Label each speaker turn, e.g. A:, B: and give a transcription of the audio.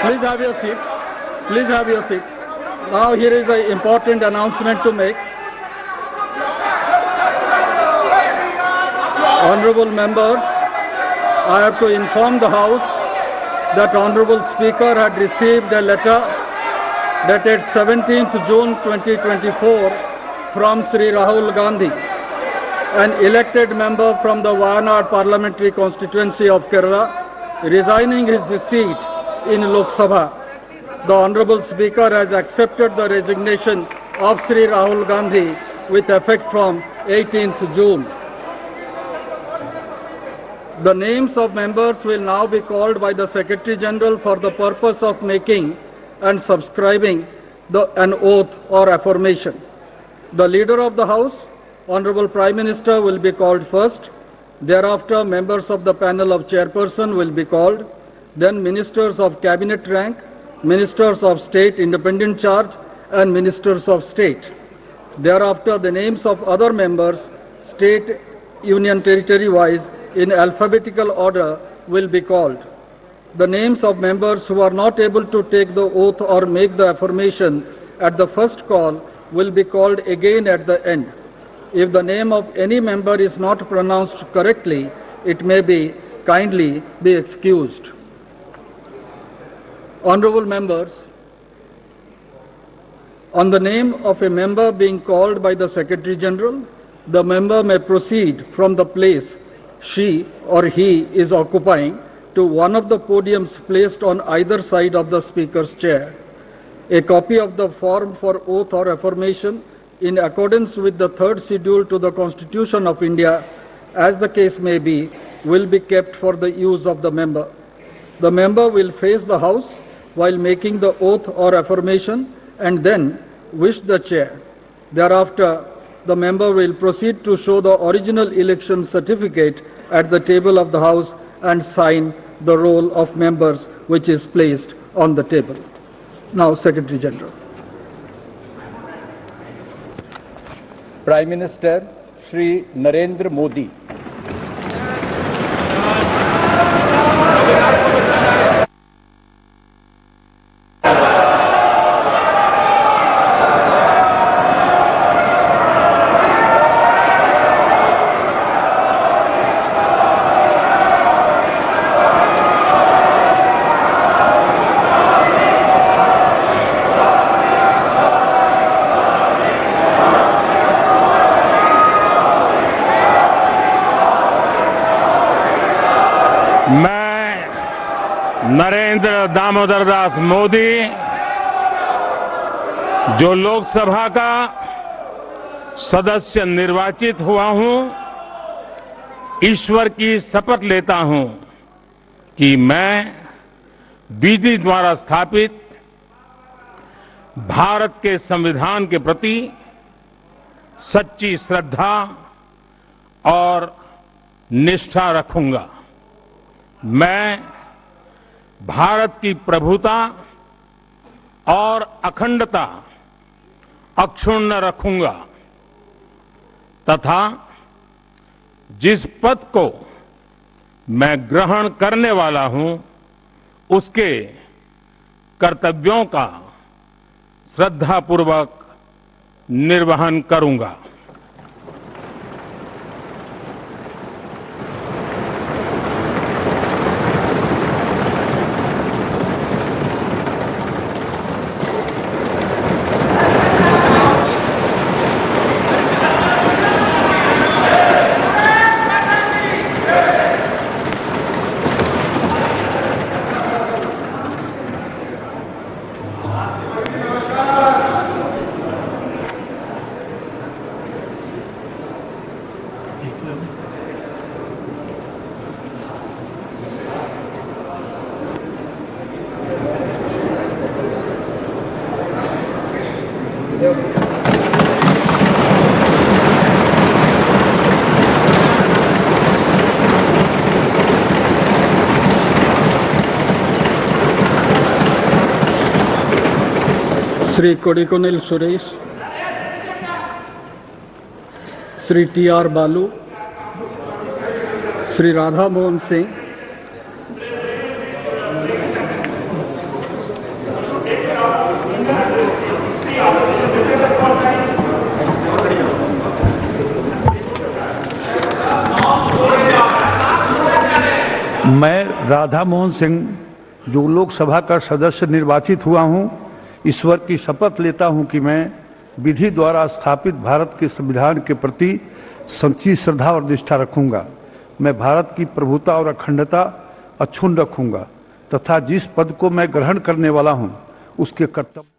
A: Please have your seat. Please have your seat. Now here is an important announcement to make. Honorable members, I have to inform the House that Honorable Speaker had received a letter dated 17th June 2024 from Sri Rahul Gandhi, an elected member from the Wayanad parliamentary constituency of Kerala, resigning his seat in Lok Sabha. The Honorable Speaker has accepted the resignation of Sri Rahul Gandhi with effect from 18th June. The names of members will now be called by the Secretary General for the purpose of making and subscribing an oath or affirmation. The Leader of the House, Honorable Prime Minister, will be called first. Thereafter, members of the panel of chairperson will be called. Then Ministers of Cabinet rank, Ministers of State independent charge and Ministers of State. Thereafter, the names of other members, state, union territory wise, in alphabetical order will be called. The names of members who are not able to take the oath or make the affirmation at the first call will be called again at the end. If the name of any member is not pronounced correctly, it may be kindly be excused. Honorable members, on the name of a member being called by the Secretary General, the member may proceed from the place she or he is occupying to one of the podiums placed on either side of the Speaker's chair. A copy of the form for oath or affirmation in accordance with the third schedule to the Constitution of India, as the case may be, will be kept for the use of the member. The member will face the House while making the oath or affirmation and then wish the chair. Thereafter, the member will proceed to show the original election certificate at the table of the House and sign the roll of members which is placed on the table. Now, Secretary General.
B: Prime Minister Shri Narendra Modi.
C: मैं नरेंद्र दामोदर दास मोदी, जो लोकसभा का सदस्य निर्वाचित हुआ हूं, ईश्वर की शपथ लेता हूं कि मैं विधि द्वारा स्थापित भारत के संविधान के प्रति सच्ची श्रद्धा और निष्ठा रखूंगा। मैं भारत की प्रभुता और अखंडता अक्षुण्ण रखूंगा तथा जिस पद को मैं ग्रहण करने वाला हूं, उसके कर्तव्यों का श्रद्धापूर्वक निर्वहन करूंगा।
A: Sri Kodikonil Suresh, Sri T.R. Balu, Sri Radha Mohan Singh,
D: मैं राधा मोहन सिंह जो लोकसभा का सदस्य निर्वाचित हुआ हूं, ईश्वर की शपथ लेता हूं कि मैं विधि द्वारा स्थापित भारत के संविधान के प्रति सच्ची श्रद्धा और निष्ठा रखूंगा। मैं भारत की प्रभुता और अखंडता अक्षुण्ण रखूंगा तथा जिस पद को मैं ग्रहण करने वाला हूं उसके कर्तव्य